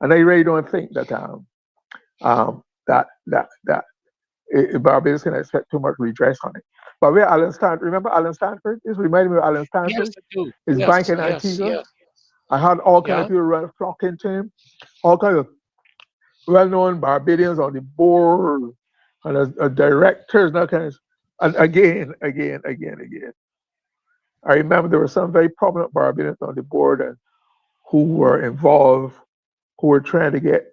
And I really don't think that um, that Barbados can expect too much redress on it. But where Alan Stanford, remember Alan Stanford? This reminded me of Alan Yes, Stanford, I do. his bank Yes, in yes, Antigua. yeah, I had all kind of yeah. people flocking to him, all kind of well-known Barbadians on the board and as directors and all kinds. And again. I remember there were some very prominent Barbadians on the board and who were involved, who were trying to get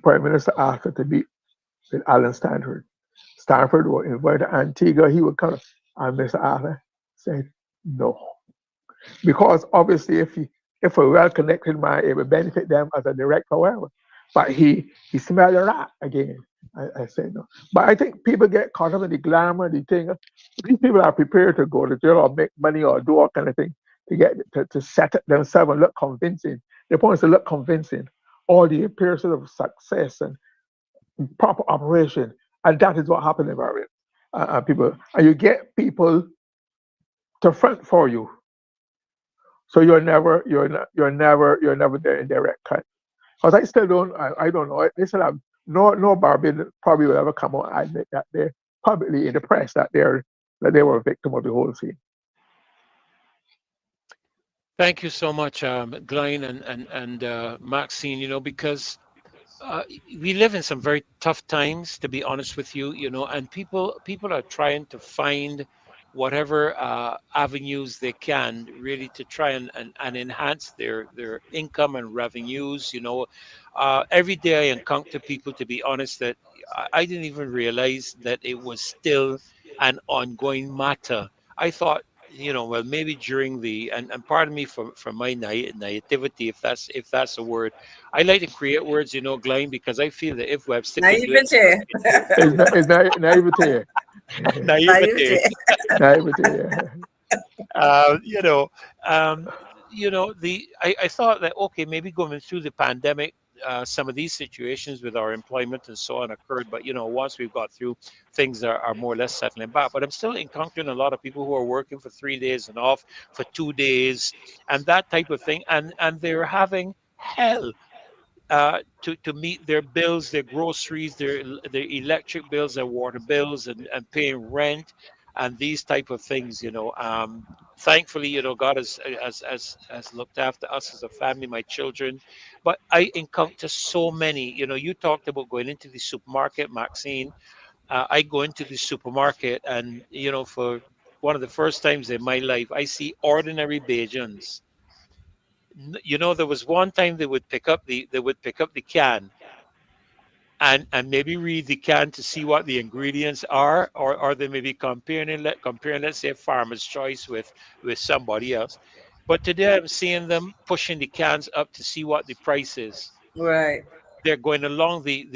Prime Minister Arthur to meet with Alan Stanford. Stanford was invited to Antigua. He would come, and Mr. Arthur said no, because obviously if a well-connected man, it would benefit them as a director, whatever. But he smelled a rat again. I said no. But I think people get caught up in the glamour, the thing. These people are prepared to go to jail or make money or do all kind of thing to get to set it themselves and look convincing. They want us to look convincing. All the appearances of success and proper operation, and that is what happened in Bahrain. People, and you get people to front for you, so you're never there in direct cut. Because I still don't, I don't know. They still have no Barbadian probably will ever come out and admit that they're publicly in the press that they were a victim of the whole thing. Thank you so much, Glyne and Maxine. Because we live in some very tough times, to be honest with you. And people are trying to find whatever avenues they can really to try and enhance their income and revenues. Every day I encounter people, to be honest, that I didn't even realize that it was still an ongoing matter. I thought, well, maybe during and pardon me for my naivety, if that's a word. I like to create words, Glenn, because I feel that if Webster can do it, Naivete. we can do it It's, too. naivety, Naivety. Naivete. naivety. Yeah. Uh, you know, um, I thought that okay, maybe going through the pandemic, some of these situations with our employment and so on occurred, but once we've got through, things are more or less settling back. But I'm still encountering a lot of people who are working for 3 days and off for 2 days, and that type of thing, and they're having hell to meet their bills, their groceries, their electric bills, their water bills, and paying rent, and these type of things. Thankfully, God has looked after us as a family, my children. But I encounter so many. You talked about going into the supermarket, Maxine. I go into the supermarket, and for one of the first times in my life, I see ordinary Bajans. There was one time they would pick up the can and maybe read the can to see what the ingredients are, or they may be comparing, let's say, Farmer's Choice with somebody else. But today I'm seeing them pushing the cans up to see what the price is. Right. They're going along the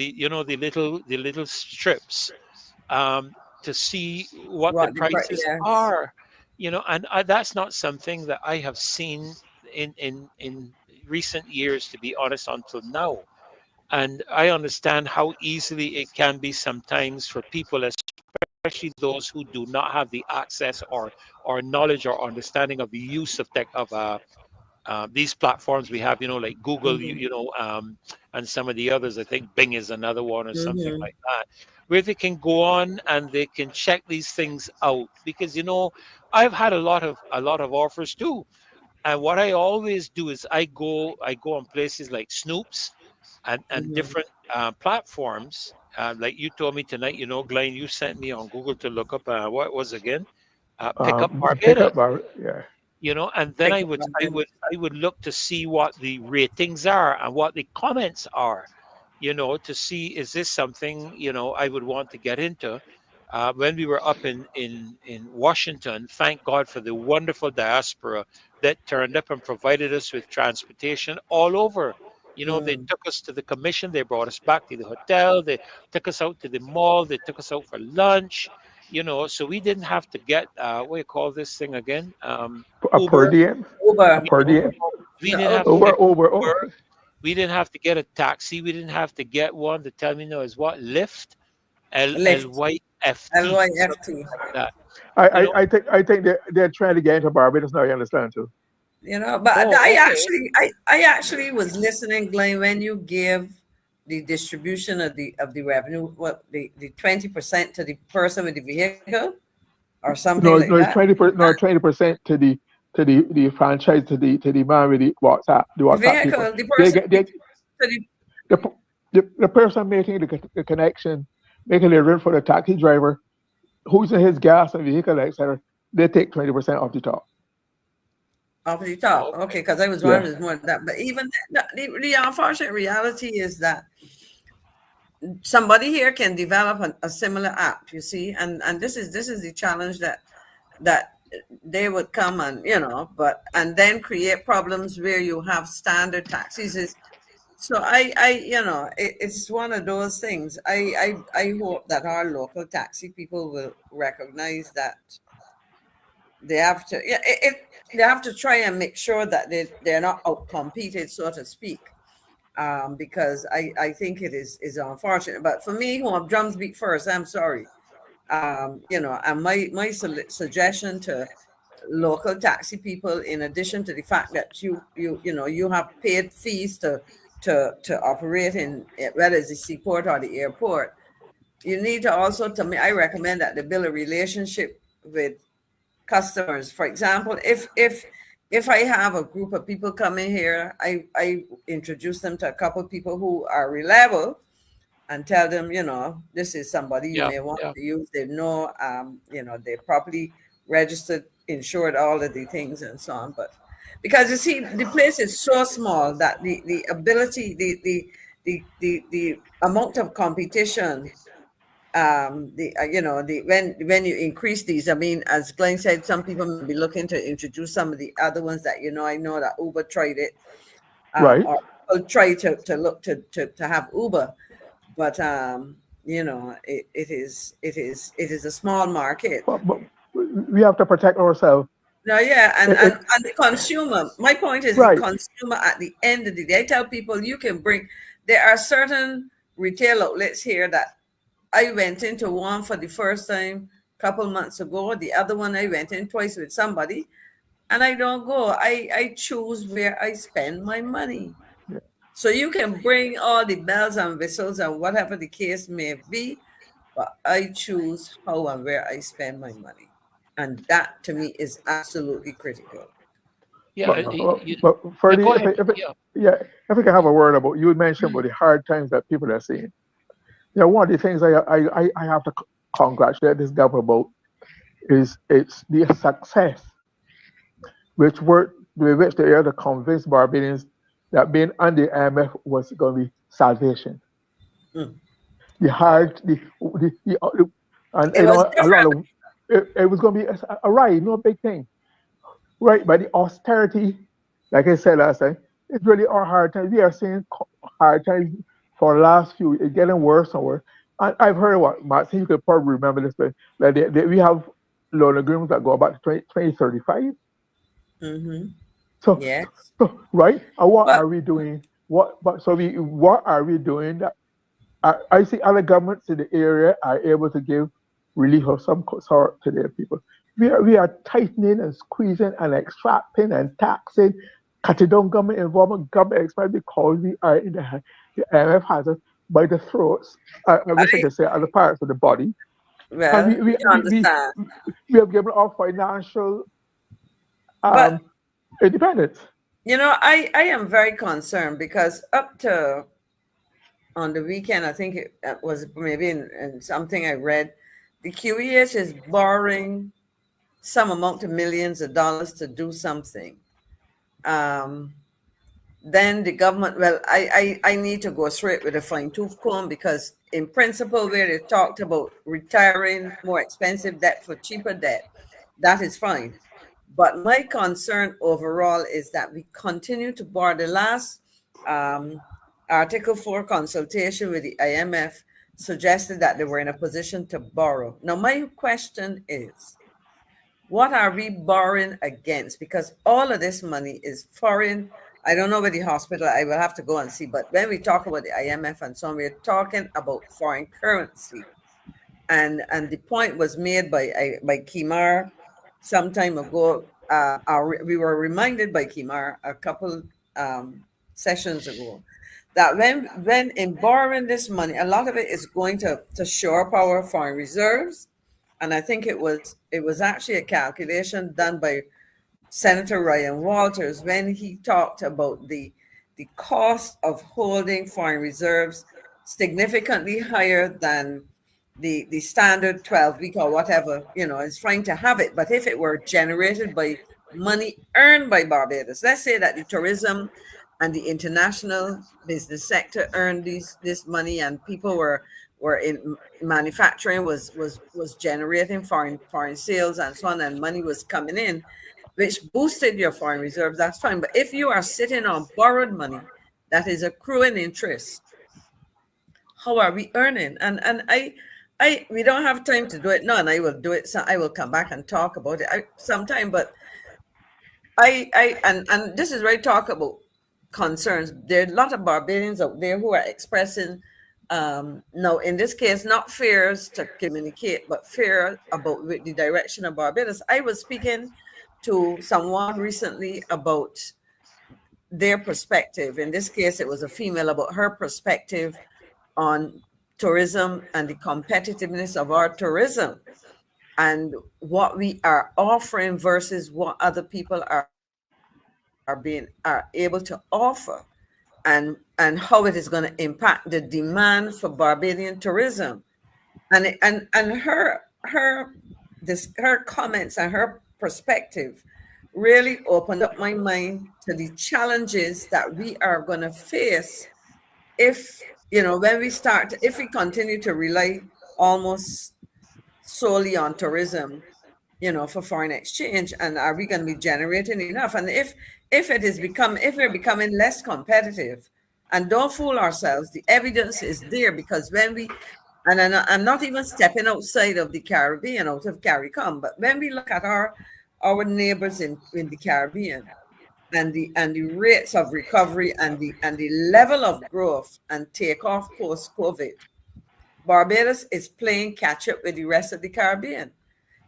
little strips, um, to see what the What the prices yes. are. And that's not something that I have seen in recent years, to be honest, until now. And I understand how easily it can be sometimes for people, especially those who do not have the access or knowledge or understanding of the use of tech of these platforms we have, like Google, Mm-hmm. and some of the others. I think Bing is another one or something Mm-hmm. like that, where they can go on and they can check these things out. Because I've had a lot of offers too, and what I always do is I go on places like Snoops and Mm-hmm. different platforms. Like you told me tonight, Glenn, you sent me on Google to look up what was again, Pick Up Pick Barbados. up our yeah. And then Pick I up would my I pen. would I would look to see what the ratings are and what the comments are, to see is this something I would want to get into. When we were up in Washington, thank God for the wonderful diaspora that turned up and provided us with transportation all over. They Mm. took us to the commission, they brought us back to the hotel, they took us out to the mall, they took us out for lunch. So we didn't have to get what do you call this thing again? A per Uber. diem, a Uber. We, per diem. we No, didn't have to Uber. get Over. Oh, Uber. We didn't have to get a taxi. We didn't have to get one. The terminal is what? Lyft, Lyft. LLYFT, something LYFT. like that. I, You know, I think they're trying to get into Barbados now. You understand too? But Oh, okay. I actually was listening, Glenn, when you give the distribution of the revenue, what the 20% to the person with the vehicle or something like No, that. no, it's 20%. No, 20% to the franchise, to the man with the The WhatsApp people. vehicle, the They person get they to the the the person making the connection, making the rent for the taxi driver, who's in his gas and vehicle, etc. They take 20% off the top. off the top. Okay, Okay. because I was Yeah, wondering more than that. But even the unfortunate reality is that somebody here can develop a similar app, you see, and this is the challenge that they would come and but and then create problems where you have standard taxis is so it's one of those things. I hope that our local taxi people will recognize that they have to they have to try and make sure that they're not out competed, so to speak, because I think it is unfortunate. But for me, who have drums beat first, I'm sorry. And my suggestion to local taxi people, in addition to the fact that you have paid fees to operate in whether it's the seaport or the airport, you need to also, to me, I recommend that they build a relationship with customers. For example, if I have a group of people coming here, I introduce them to a couple of people who are reliable and tell them, this is somebody you Yeah, may want yeah, to use. They know, they're properly registered, insured, all of the things and so on. But because you see, the place is so small that the ability, the amount of competition, the the when you increase these, I mean, as Glenn said, some people may be looking to introduce some of the other ones that I know that Uber tried it, right. or people try to look to have Uber, but it is a small market. But we have to protect ourselves. No, yeah, and, It, and it and the consumer. My point is the right, consumer at the end of the day. I tell people you can bring. There are certain retail outlets here that I went into one for the first time a couple months ago. The other one I went in twice with somebody, and I don't go. I choose where I spend my money. yeah. So you can bring all the bells and whistles and whatever the case may be, but I choose how and where I spend my money. And that to me is absolutely critical. yeah. But but Yeah. Ferdy, Go ahead. Yeah, yeah, if we can have a word about, you mentioned about the hard times that people are seeing. One of the things I have to congratulate this government about is it's the success with which they are to convince Barbadians that being on the IMF was going to be salvation. Mm. The Oh, hard, the and it was a lot different. of it was going to be a ride, no big thing, right? But the austerity, like I said last time, it's really our hard times. We are seeing hard times for the last few. It's getting worse and worse. And I've heard what Martin, you could probably remember this, but like we have loan agreements that go back to 2035. Mm-hmm. So, Yes. right? And what But are we doing? What are we doing that I see other governments in the area are able to give relief of some sort to their people. We are tightening and squeezing and extracting and taxing, cutting down government involvement, government expense because we are in the IMF has us by the throats. I wish I I could say other parts of the body, and well, you understand. we have given our financial But um, independence. I am very concerned because up to on the weekend, I think it was maybe in something I read, the QEH is borrowing some amount of millions of dollars to do something. Um, then the government, well, I need to go straight with a fine tooth comb because in principle where they talked about retiring more expensive debt for cheaper debt, that is fine. But my concern overall is that we continue to borrow. The last um, Article 4 consultation with the IMF suggested that they were in a position to borrow. Now my question is, what are we borrowing against? Because all of this money is foreign. I don't know where the hospital, I will have to go and see. But when we talk about the IMF and so on, we're talking about foreign currency. And the point was made by Kimar some time ago. we were reminded by Kimar a couple sessions ago that when in borrowing this money, a lot of it is going to shore up our foreign reserves. And I think it was actually a calculation done by Senator Ryan Walters when he talked about the cost of holding foreign reserves significantly higher than the standard 12-week or whatever, is trying to have it. But if it were generated by money earned by Barbados, let's say that the tourism and the international business sector earned this money, and people were in manufacturing was generating foreign sales and so on, and money was coming in, which boosted your foreign reserves, that's fine. But if you are sitting on borrowed money that is accruing interest, how are we earning? And we don't have time to do it now, and I will do it. So I will come back and talk about it sometime. But and this is where I talk about concerns. There are a lot of Barbadians out there who are expressing, no, in this case, not fears to communicate, but fear about the direction of Barbados. I was speaking to someone recently about their perspective. In this case, it was a female, about her perspective on tourism and the competitiveness of our tourism and what we are offering versus what other people are able to offer, and how it is going to impact the demand for Barbadian tourism. And her comments and her perspective really opened up my mind to the challenges that we are going to face if if we continue to rely almost solely on tourism, for foreign exchange. And are we going to be generating enough? And if we're becoming less competitive, and don't fool ourselves, the evidence is there, because when we, and I'm not even stepping outside of the Caribbean, out of CARICOM, but when we look at our neighbors in the Caribbean, and the rates of recovery and the level of growth and takeoff post-COVID, Barbados is playing catch up with the rest of the Caribbean.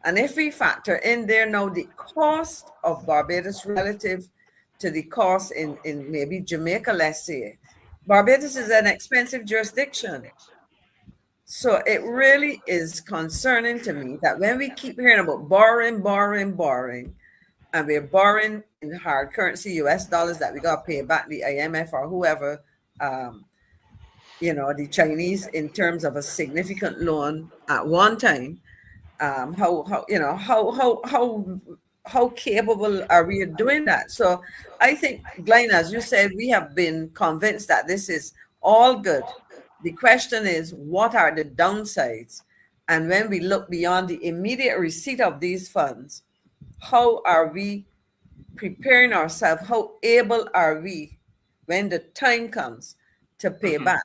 And if we factor in there now the cost of Barbados relative to the cost in maybe Jamaica, let's say, Barbados is an expensive jurisdiction. So it really is concerning to me that when we keep hearing about borrowing, and we're borrowing in hard currency, US dollars, that we got to pay back the IMF or whoever, the Chinese, in terms of a significant loan at one time. How capable are we of doing that? So I think, Glyne, as you said, we have been convinced that this is all good. The question is, what are the downsides? And when we look beyond the immediate receipt of these funds, how are we preparing ourselves? How able are we when the time comes to pay back?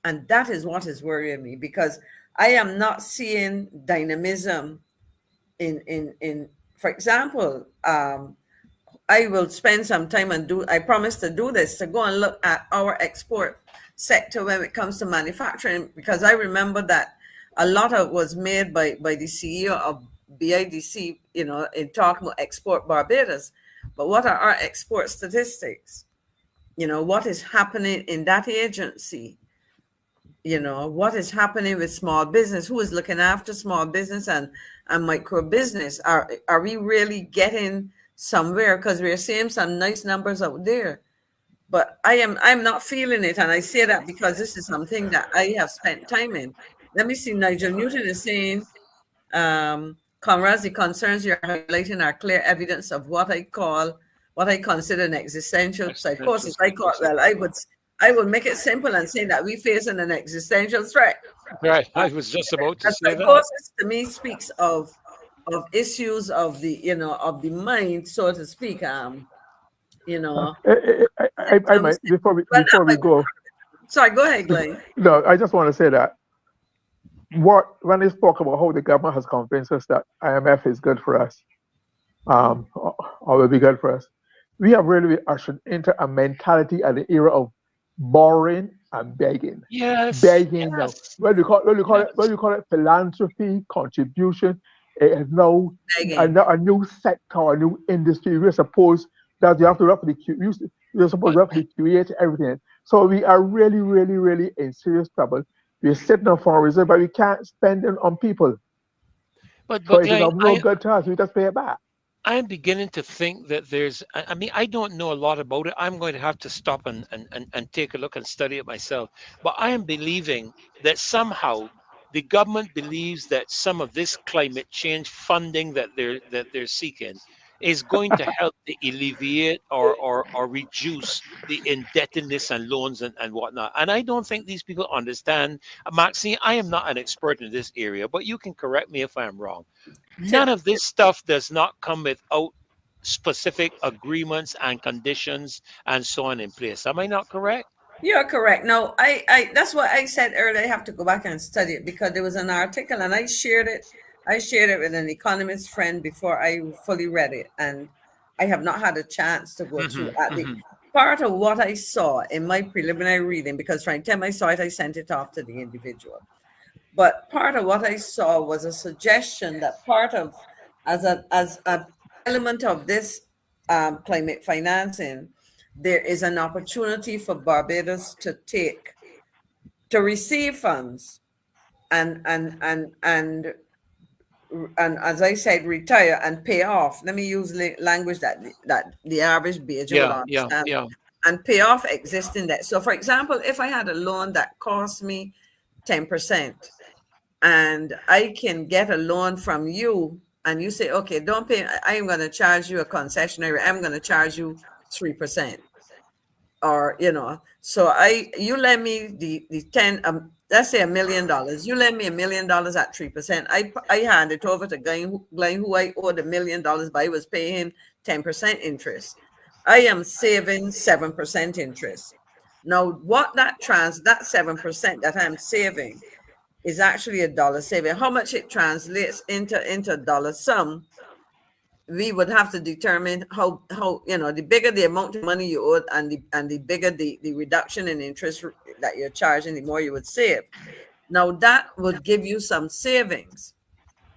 And that is what is worrying me, because I am not seeing dynamism in for example, I will spend some time and I promise to do this, to go and look at our export sector when it comes to manufacturing, because I remember that a lot of was made by the CEO of BIDC, in talking about Export Barbados. But what are our export statistics? What is happening in that agency? What is happening with small business? Who is looking after small business and micro business? Are we really getting somewhere? Because we're seeing some nice numbers out there, but I'm not feeling it. And I say that because this is something that I have spent time in. Let me see. Nigel Newton is saying, comrades, the concerns you're highlighting are clear evidence of what I consider an existential psychosis. I would make it simple and say that we facing an existential threat. Right. I was just about to say that. Psychosis to me speaks of issues of the of the mind, so to speak. I might, before we go. Sorry, go ahead, Glyne. No, I just want to say that when they spoke about how the government has convinced us that IMF is good for us, or will be good for us, we have really been ushered into a mentality at the era of borrowing and begging. Yes. Begging yes. now. What do you call it philanthropy, contribution. It is now Begging. a new sector, a new industry. We're supposed that you have to replicate. You're supposed But to replicate everything. So we are really, really, really in serious trouble. We're sitting on foreign reserve, but we can't spend it on people. So but it is Glenn, of no good to us. We just pay it back. I'm beginning to think that I mean, I don't know a lot about it. I'm going to have to stop and take a look and study it myself. But I am believing that somehow the government believes that some of this climate change funding that they're seeking is going to help to alleviate or reduce the indebtedness and loans and whatnot. And I don't think these people understand. Maxine, I am not an expert in this area, but you can correct me if I'm wrong. None of this stuff does not come without specific agreements and conditions and so on in place. Am I not correct? You're correct. No, I that's what I said earlier. I have to go back and study it because there was an article and I shared it. I shared it with an economist friend before I fully read it, and I have not had a chance to go through Hmm. at the Hmm. part of what I saw in my preliminary reading. Because from the time I saw it, I sent it off to the individual. But part of what I saw was a suggestion that part of as a element of this climate financing, there is an opportunity for Barbados to receive funds and as I said, retire and pay off. Let me use language that the average Bajan will Yeah, yeah, understand, yeah. and pay off existing debt. So, for example, if I had a loan that cost me 10%, and I can get a loan from you, and you say, okay, don't pay, I am going to charge you a concessionary, I'm going to charge you 3%. Or so you lend me the 10, let's say $1 million, you lend me $1 million at 3%. I hand it over to Glyne, who I owed $1 million, but I was paying him 10% interest. I am saving 7% interest. Now what that 7% that I'm saving is actually a dollar saving. How much it translates into a dollar sum, we would have to determine how the bigger the amount of money you owed, and the bigger the reduction in interest that you're charging, the more you would save. Now that would give you some savings,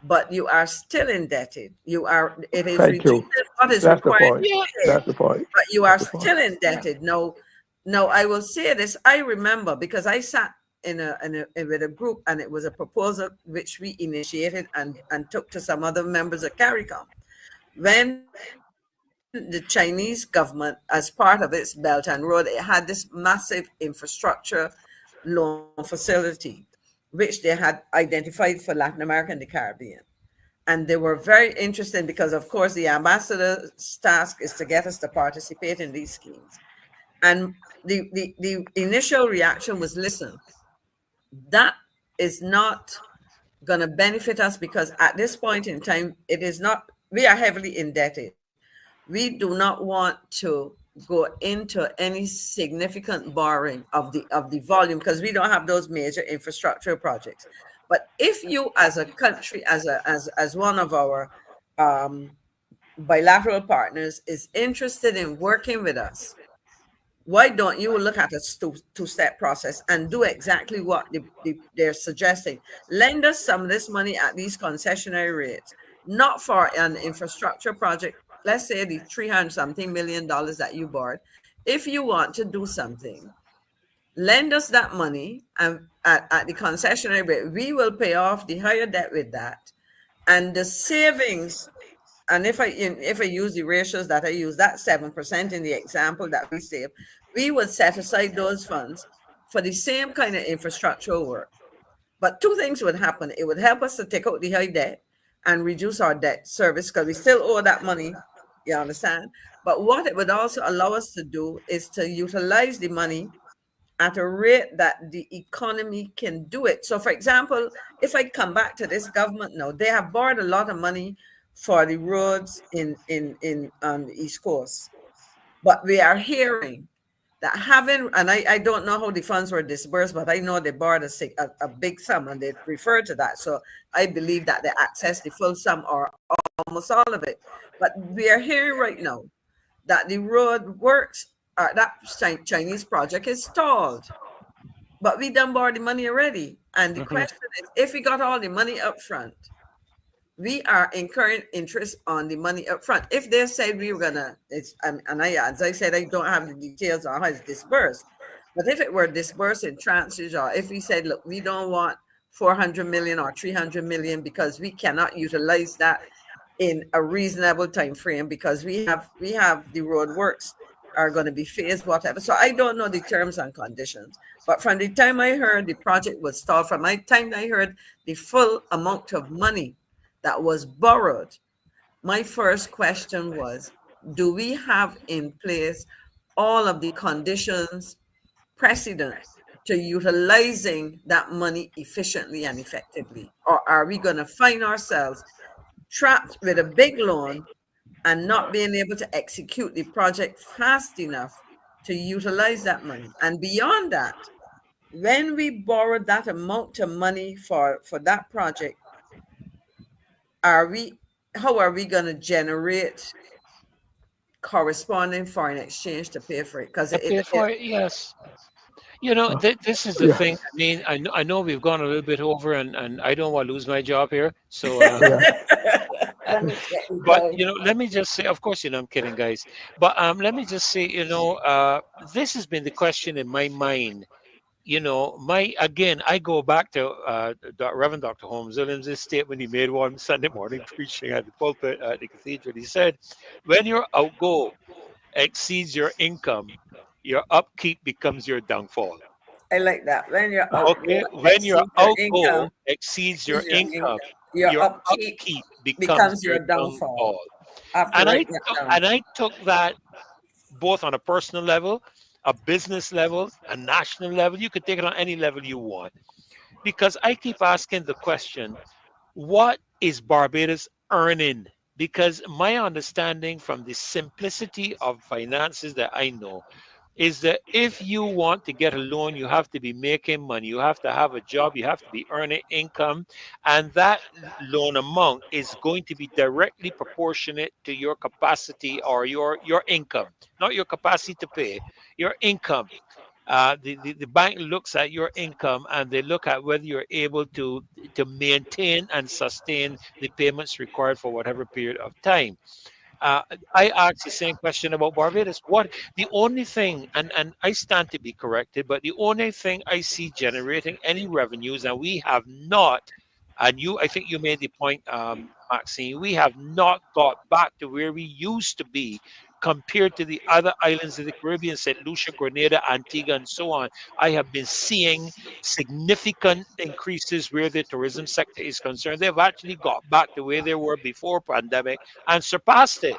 but you are still indebted. It is Thank reducing you. what is That's the required point. to Yeah. be paid, That's the point. but you are That's the point. still indebted. No, I will say this. I remember because I sat with a group, and it was a proposal which we initiated and took to some other members of CARICOM. When the Chinese government, as part of its Belt and Road, it had this massive infrastructure loan facility, which they had identified for Latin America and the Caribbean. And they were very interesting because, of course, the ambassador's task is to get us to participate in these schemes. And the initial reaction was, listen, that is not going to benefit us because at this point in time, it is not, we are heavily indebted. We do not want to go into any significant borrowing of the volume because we don't have those major infrastructure projects. But if you, as a country, as one of our um, bilateral partners, is interested in working with us, why don't you look at a two-step process and do exactly what they're suggesting? Lend us some of this money at these concessionary rates, not for an infrastructure project. Let's say the 300 something $million that you borrowed. If you want to do something, lend us that money, and at the concessionary rate, we will pay off the higher debt with that. And the savings, and if I use the ratios that I use, that 7% in the example that we save, we would set aside those funds for the same kind of infrastructural work. But two things would happen. It would help us to take out the high debt and reduce our debt service because we still owe that money. You understand? But what it would also allow us to do is to utilize the money at a rate that the economy can do it. So, for example, if I come back to this government now, they have borrowed a lot of money for the roads in on the East Coast, but we are hearing that having, and I don't know how the funds were disbursed, but I know they borrowed a big sum and they refer to that. So I believe that they access the full sum or almost all of it. But we are hearing right now that the road works, that Chinese project is stalled. But we done borrowed the money already. And the Hmm. question is, if we got all the money up front, we are incurring interest on the money up front. If they said we were gonna, as I said, I don't have the details on how it's dispersed. But if it were dispersed in tranches, or if we said, look, we don't want 400 million or 300 million because we cannot utilize that in a reasonable time frame because we have the road works are going to be phased, whatever. So I don't know the terms and conditions. But from the time I heard the project was stalled, from my time I heard the full amount of money that was borrowed, my first question was, do we have in place all of the conditions precedent to utilizing that money efficiently and effectively? Or are we going to find ourselves trapped with a big loan and not being able to execute the project fast enough to utilize that money? And beyond that, when we borrowed that amount of money for that project, how are we going to generate corresponding foreign exchange to pay for it? Because To pay for it, yes. You know, this is the Yeah, thing. I mean, I know we've gone a little bit over, and I don't want to lose my job here. So, yeah. let me get you but going. let me just say, of course, I'm kidding, guys. But let me just say, this has been the question in my mind. My again, I go back to Reverend Dr. Holmes Williams' statement he made one Sunday morning preaching at the pulpit at the cathedral. He said, "When your outgo exceeds your income, your upkeep becomes your downfall." I like that. When your outgo Okay, when your exceeds your outgo income, exceeds your is your income, income, your your upkeep upkeep becomes becomes your your downfall. downfall. I have to And write that down. I took that both on a personal level, a business level, a national level. You could take it on any level you want. Because I keep asking the question, what is Barbados earning? Because my understanding from the simplicity of finances that I know is that if you want to get a loan, you have to be making money, you have to have a job, you have to be earning income, and that loan amount is going to be directly proportionate to your capacity or your income, not your capacity to pay, your income. The bank looks at your income and they look at whether you're able to maintain and sustain the payments required for whatever period of time. uh, I asked the same question about Barbados. What the only thing, and I stand to be corrected, but the only thing I see generating any revenues, and we have not, and I think you made the point, Maxine, we have not got back to where we used to be compared to the other islands of the Caribbean, St. Lucia, Grenada, Antigua, and so on. I have been seeing significant increases where the tourism sector is concerned. They've actually got back to where they were before pandemic and surpassed it.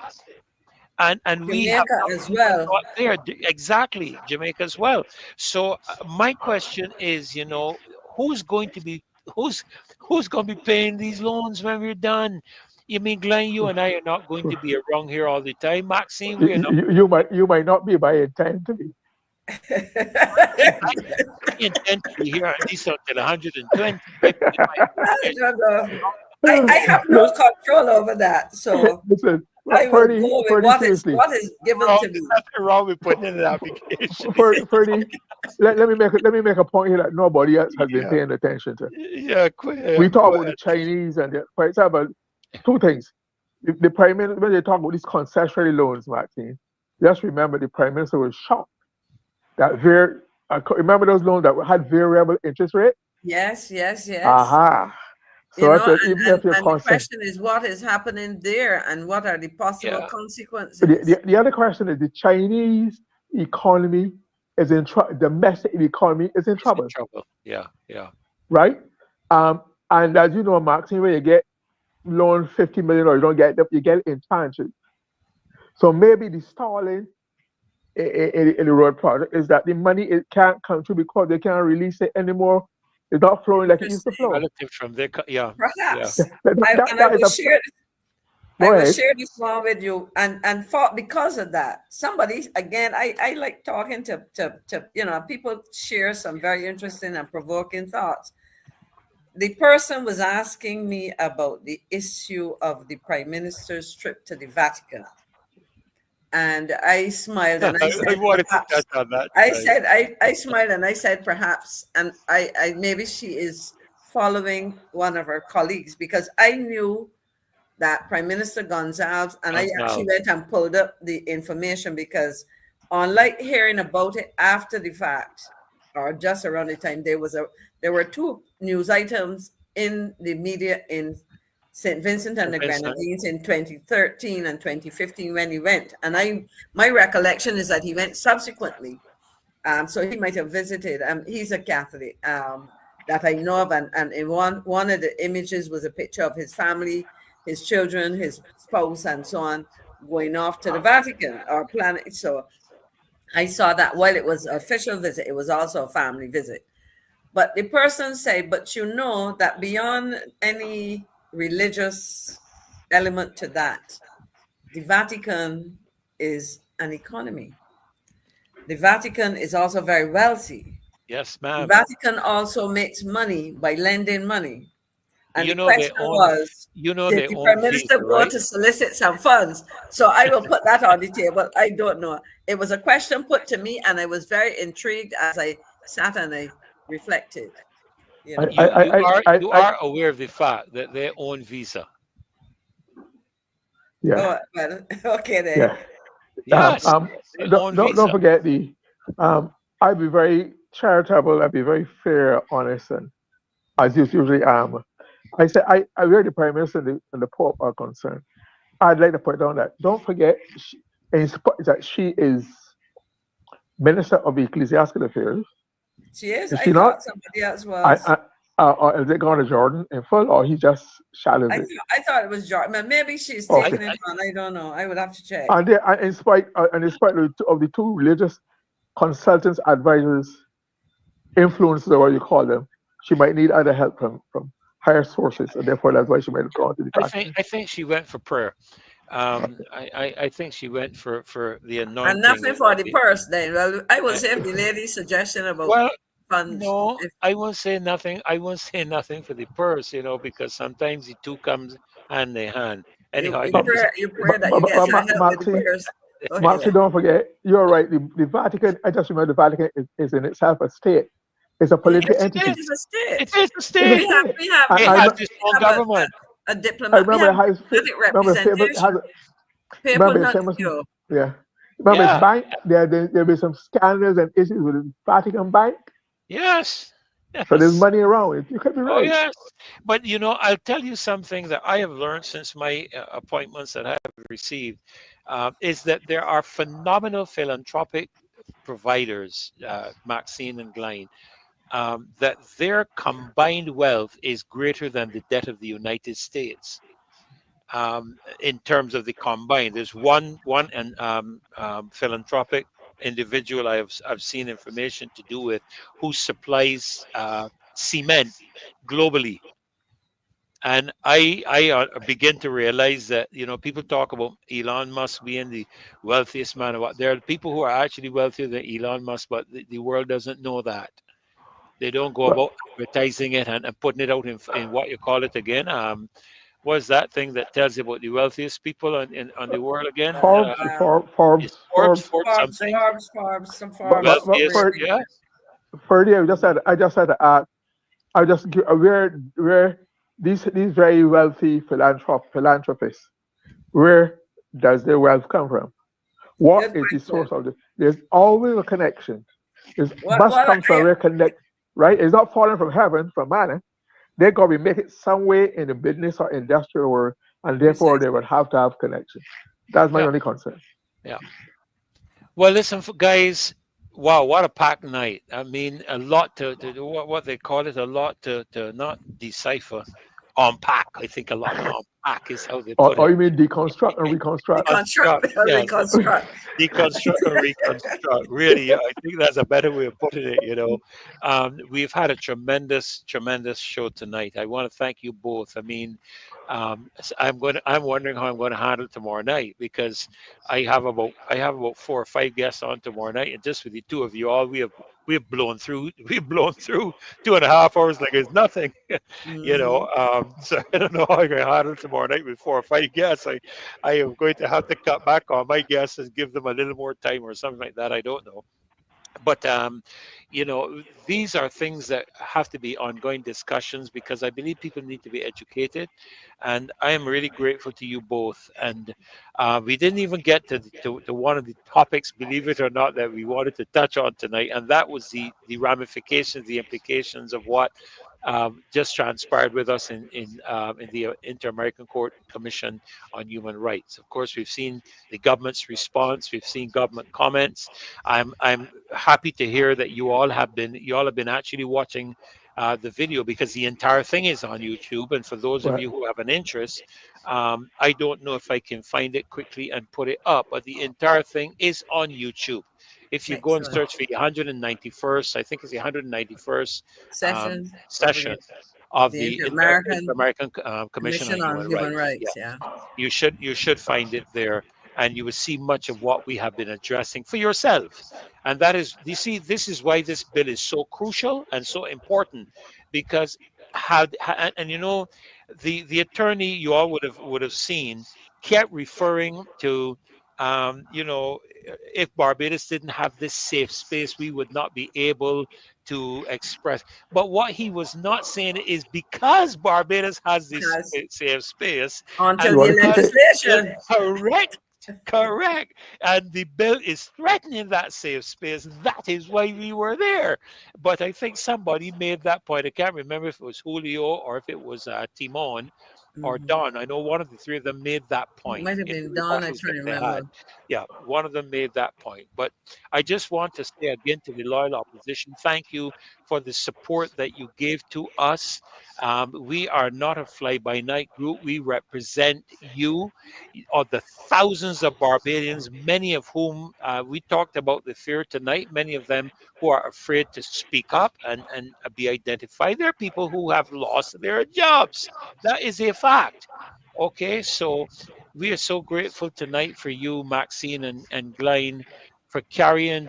And we have Jamaica not as even well. got there. Exactly, Jamaica as well. So my question is, who's going to be who's who's going to be paying these loans when we're done? You mean, Glenn, you and I are not going to be around here all the time. Maxine, we are not. You might not be by intent to be. I intend to be here at least until 120. I put in my I don't know. Uh, I have no control over that. So Listen, I will go with Ferdy, seriously, what is given to me. nothing wrong with putting in an application. Ferdy, let me make a point here that nobody else has been Yeah, paying attention to. yeah, We talk go about the ahead. Chinese and for example, two things. The prime minister, when they talk about these concessionary loans, Maxine, just remember the prime minister was shocked that remember those loans that had variable interest rate. Yes, yes, yes. Aha. You So I know, said, even if you're and the concerned, question is what is happening there and what are the possible Yeah, the, consequences? the, the other question is the Chinese economy is in trouble. Domestic economy is in it's in trouble, trouble. Yeah, yeah. right? And as you know, Maxine, when you get loan 50 million or you don't get them, you get it in tranches. So maybe the stalling in the road project is that the money it can't come through because they can't release it anymore. It's not flowing like it used to Interesting. flow. Relative from their, yeah, yeah. Perhaps. That, that, I that is will a share I go will ahead. share this one with you and for because of that. Somebody again, I like talking to people share some very interesting and provoking thoughts. The person was asking me about the issue of the Prime Minister's trip to the Vatican. And I smiled and I I said, wanted to touch perhaps. on that I tonight. said, I smiled and I said, perhaps. And I maybe she is following one of her colleagues because I knew that Prime Minister Gonzalez, and I actually Gonzalez. went and pulled up the information because, unlike hearing about it after the fact or just around the time, there were two news items in the media in St. Vincent and the Vincent. Grenadines in 2013 and 2015 when he went, and my recollection is that he went subsequently. So he might have visited. He's a Catholic that I know of, and in one of the images was a picture of his family, his children, his spouse, and so on, going off to the Vatican or planet. So I saw that while it was an official visit, it was also a family visit. But the person said, but you know that beyond any religious element to that, the Vatican is an economy. The Vatican is also very wealthy. Yes, The ma'am. Vatican also makes money by lending money. And You the know they question own. was, You know did they the own Prime Visa, Minister go right? to solicit some funds? So I will put that on the table. I don't know. It was a question put to me, and I was very intrigued as I sat and I reflected, you I, know. I, You you I, are I, you I are aware of the fact that they own Visa. yeah, Oh, well, okay then. yeah. Um, Yes, um, they don't, own don't, don't Visa. forget I'd be very charitable, I'd be very fair, honest, and as you usually am. I said, where the Prime Minister and the Pope are concerned, I'd like to put down that, don't forget, that she is Minister of Ecclesiastical Affairs. She is. Is I she not? thought somebody else I, was. I, or is it going to Jordan in full, or he just shadows it? I thought it was Jordan. Maybe she's Okay. taking it on. I don't know. I would have to check. In spite of the two religious consultants, advisors, influencers, or what you call them, she might need other help from higher sources, and therefore that's why she might have gone to the Vatican. I think she went for prayer. I think she went for the And anointing nothing for of the the. purse then. Well, I will Uh, save the lady's suggestion about well, funds. no, I won't say nothing. I won't say nothing for the purse, because sometimes the two comes hand in hand. Anyhow, I got this. You pray that you get your help with the prayers. Go Maxie, ahead. don't forget, you're right. The Vatican, I just remember the Vatican is in itself a state. It's a political Yes, it entity. It is a It state. is a It's a state. state. We It I, have has I, its we own have government. a I diplomat. We remember have the highest. diplomatic Remember the famous has representation. remember Papal the famous. nuncio. Yeah. Remember his Yeah. bank. There be some scandals and issues with the Vatican bank. Yes. So there's Yes. money around. You could be Oh, right. yes. But I'll tell you something that I have learned since my appointments that I have received is that there are phenomenal philanthropic providers, Maxine and Glyne, that their combined wealth is greater than the debt of the United States. In terms of the combined, there's one and philanthropic individual I've seen information to do with who supplies cement globally. And I begin to realize that people talk about Elon Musk being the wealthiest man. What there are people who are actually wealthier than Elon Musk, but the world doesn't know that. They don't go Well, about advertising it and putting it out in what you call it again. What's that thing that tells you about the wealthiest people on the world again? Forbes, Is Forbes. Forbes something Some But Forbes. wealthiest? for Yeah. Ferdy, I just had to ask. I just give where these very wealthy philanthropists, where does their wealth come from? What Good is the question. source of it? There's always a connection. It must Well, come from where connect, right? It's not falling from heaven, from man. They're gonna be making some way in the business or industrial world, and therefore they precisely. would have to have connection. That's my Yeah. only concern. Yeah. Well, listen, guys. Wow, what a packed night! I mean, a lot to what they call it, a lot to not decipher, unpack. I think a lot to unpack is how they put Or it. you mean deconstruct and reconstruct? Construct, Deconstruct. yes, Reconstruct. deconstruct and reconstruct. Really, yeah, I think that's a better way of putting it. We've had a tremendous show tonight. I want to thank you both. I mean, I'm wondering how I'm going to handle tomorrow night because I have about 4 or 5 guests on tomorrow night, and just with the two of you all, we have blown through 2.5 hours like it's nothing. Mhm. So I don't know how I'm going to handle tomorrow night with 4 or 5 guests. I am going to have to cut back on my guests and give them a little more time or something like that. I don't know. But these are things that have to be ongoing discussions, because I believe people need to be educated, and I am really grateful to you both. And we didn't even get to one of the topics, believe it or not, that we wanted to touch on tonight, and that was the ramifications, the implications of what just transpired with us in the Inter-American Court Commission on Human Rights. Of course, we've seen the government's response, we've seen government comments. I'm happy to hear that you all have been actually watching the video, because the entire thing is on YouTube. And for those of Right. you who have an interest, I don't know if I can find it quickly and put it up, but the entire thing is on YouTube. If you go and Excellent. search for the 191st, I think it's the 191st Session of session of the the Inter-American Inter-American Commission on Commission on Human Human Rights. Yeah, Rights. Yeah. you should find it there, and you will see much of what we have been addressing for yourself. And that is, you see, this is why this bill is so crucial and so important, because the attorney, you all would have seen, kept referring to, if Barbados didn't have this safe space, we would not be able to express. But what he was not saying is, because Barbados has this Has safe space, until You and the want to keep because it? legislation. correct, correct, and the bill is threatening that safe space. That is why we were there. But I think somebody made that point. I can't remember if it was Julio or if it was Timon or Mhm. Don. I know one of the three of them made that point Might have in the been done. I rebuttals trying that to they had. remember. Yeah, one of them made that point. But I just want to say again to the loyal opposition, thank you for the support that you gave to us. We are not a fly by night group. We represent you, or the thousands of Barbadians, many of whom we talked about the fear tonight, many of them who are afraid to speak up and be identified. There are people who have lost their jobs. That is a fact. Okay, so we are so grateful tonight for you, Maxine and Glyne, for carrying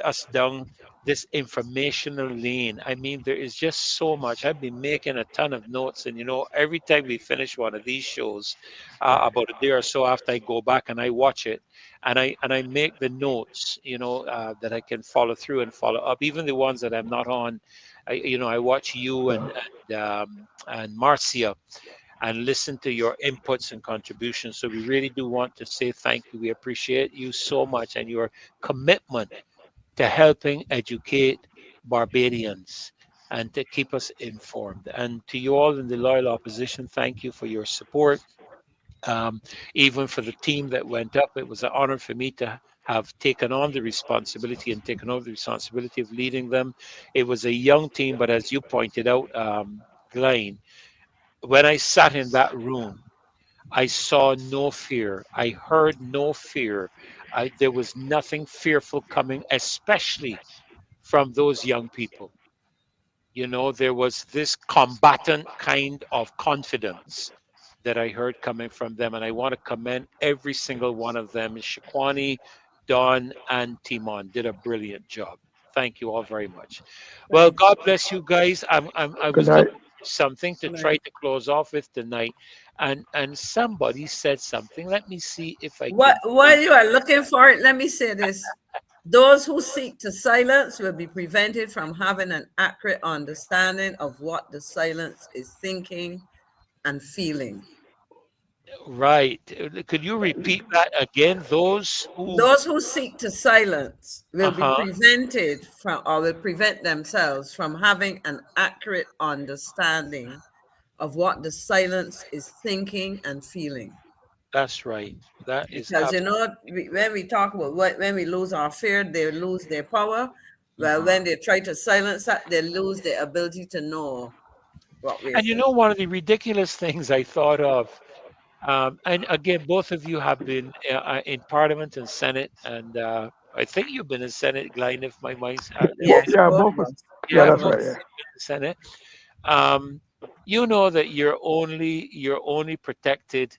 us down this informational lane. I mean, there is just so much. I've been making a ton of notes, and every time we finish one of these shows, about a day or so after, I go back and I watch it, and I make the notes, that I can follow through and follow up, even the ones that I'm not on. I watch you and Marcia, and listen to your inputs and contributions. So we really do want to say thank you. We appreciate you so much and your commitment to helping educate Barbadians and to keep us informed. And to you all in the loyal opposition, thank you for your support. Um, Even for the team that went up, it was an honor for me to have taken on the responsibility and taken over the responsibility of leading them. It was a young team, but as you pointed out, Glyne, when I sat in that room, I saw no fear. I heard no fear. There was nothing fearful coming, especially from those young people. There was this combatant kind of confidence that I heard coming from them. And I want to commend every single one of them. Shaquani, Don, and Timon did a brilliant job. Thank you all very much. Well, Thanks. God bless you guys. I Good was night. looking for something to Good try night. to close off with tonight. And somebody said something. Let me see if I What can find while you are looking for it, let me say this. Those who seek to silence will be prevented from having an accurate understanding of what the silence is thinking and feeling. right. Could you repeat that again? Those who, Those who seek to silence will be uh-huh, prevented from, or will prevent themselves from having an accurate understanding of what the silence is thinking and feeling. that's right. That is Because absolutely. when we talk about when we lose our fear, they lose their power. Well, Mhm. when they try to silence that, they lose their ability to know what we're And thinking. one of the ridiculous things I thought of, and again, both of you have been in Parliament and Senate, and I think you've been in Senate, Glyne, if my mind's Yes, Yeah, both both of of us. us. Yeah, Both yeah, of that's both right. of Yeah. us. you have been in Senate. You know that you're only protected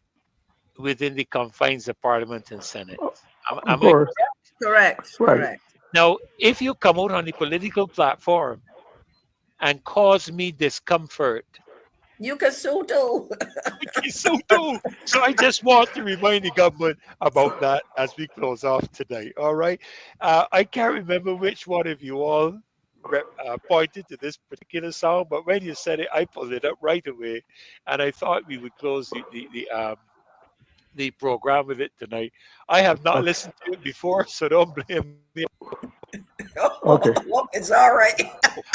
within the confines of Parliament and Senate. Of Am I course. correct? Correct. Right. Correct. Now, if you come out on the political platform and cause me discomfort, You can sue too. Okay, so do. So I just want to remind the government about that as we close off tonight. All right. I can't remember which one of you all pointed to this particular song, but when you said it, I pulled it up right away, and I thought we would close the program with it tonight. I have not Okay. listened to it before, so don't blame me. Okay. Oh, it's all right.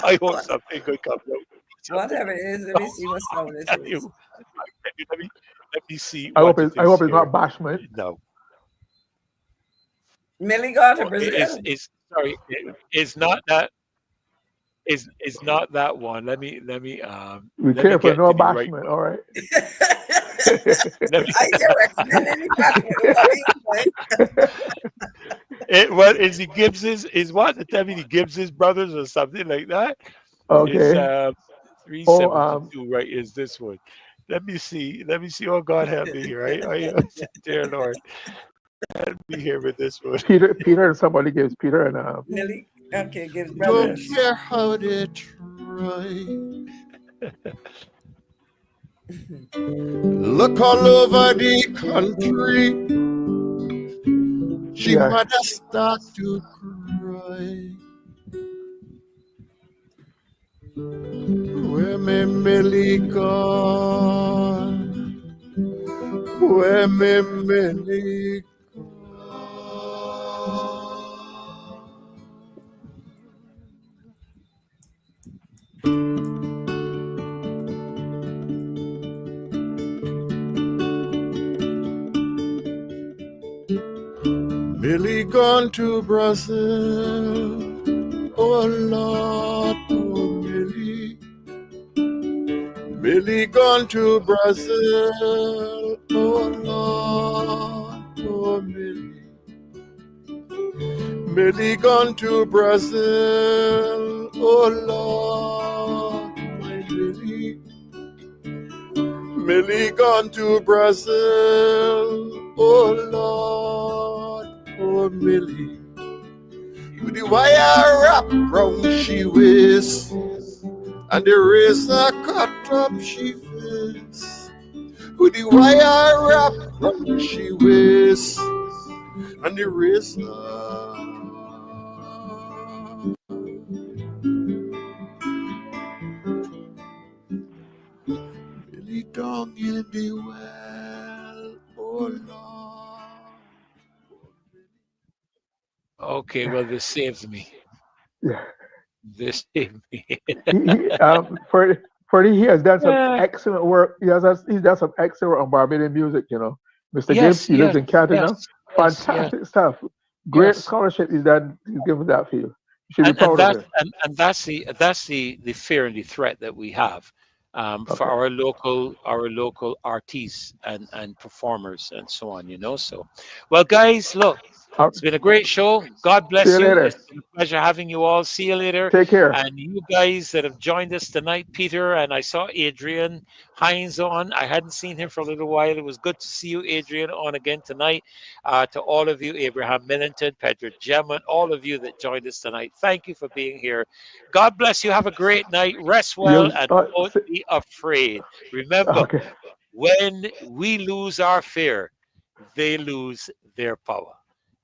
I hope something good comes out. Something. Whatever it is, let me see what song this Tell is. you. Let me see I hope what it it's I is hope it's here. not bashment. No. Millie got to Oh, Brazil. is sorry, it's not that is not that one. Be let me careful, get no to the right bashment. one. All right. Let me, I can recommend any bashment. what is the Gibbs's is what the Deputy Gibbs's brothers or something like that is Okay. Oh, 372, right? Is this one? Let me see. Let me see. Oh God help me here. Dear Lord, help me here with this one. Peter and somebody gives Peter and Millie, okay, gives Don't brothers. care how they try. Look all over the country. She yeah. mother start to cry. Where me Millie gone? Where me Millie gone? Millie gone to Brazil. Oh Lord, oh Millie. Millie gone to Brazil. Oh Lord, oh Millie. Millie gone to Brazil. Oh Lord, my Millie. Millie gone to Brazil. Oh Lord, oh Millie. With the wire wrap round she waist, and the razor cut up she face. With the wire wrap round she waist, and the razor. Millie down in the well, oh Lord. Okay, well this saves me. Yeah. This saved me. For he has done some Yeah. excellent work. He's done some excellent work on Barbadian music. Mr. Gibbs. Yes, He lives yes, in Canada now. yes, yes, yes, Fantastic stuff. Great yes. scholarship he's done. He's given that field. You should be And proud of that's him. the fear and the threat that we have for Okay. our local artists and performers and so on. So well, guys, look, Uh, it's been a great show. God See bless you you. later. It's been a pleasure having you all. See you later. Take care. And you guys that have joined us tonight, Peter, and I saw Adrian Hines on. I hadn't seen him for a little while. It was good to see you, Adrian, on again tonight. To all of you, Abraham Millington, Pedro Gemma, all of you that joined us tonight, thank you for being here. God bless you. Have a great night. Rest well You. and don't be afraid. Remember, Okay. when we lose our fear, they lose their power.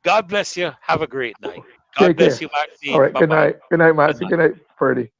God bless you. Have a great night. God Take bless care. you, All Maxine. right. Bye Good bye. night. Good night, Good Massey. night. Good night, Ferdy.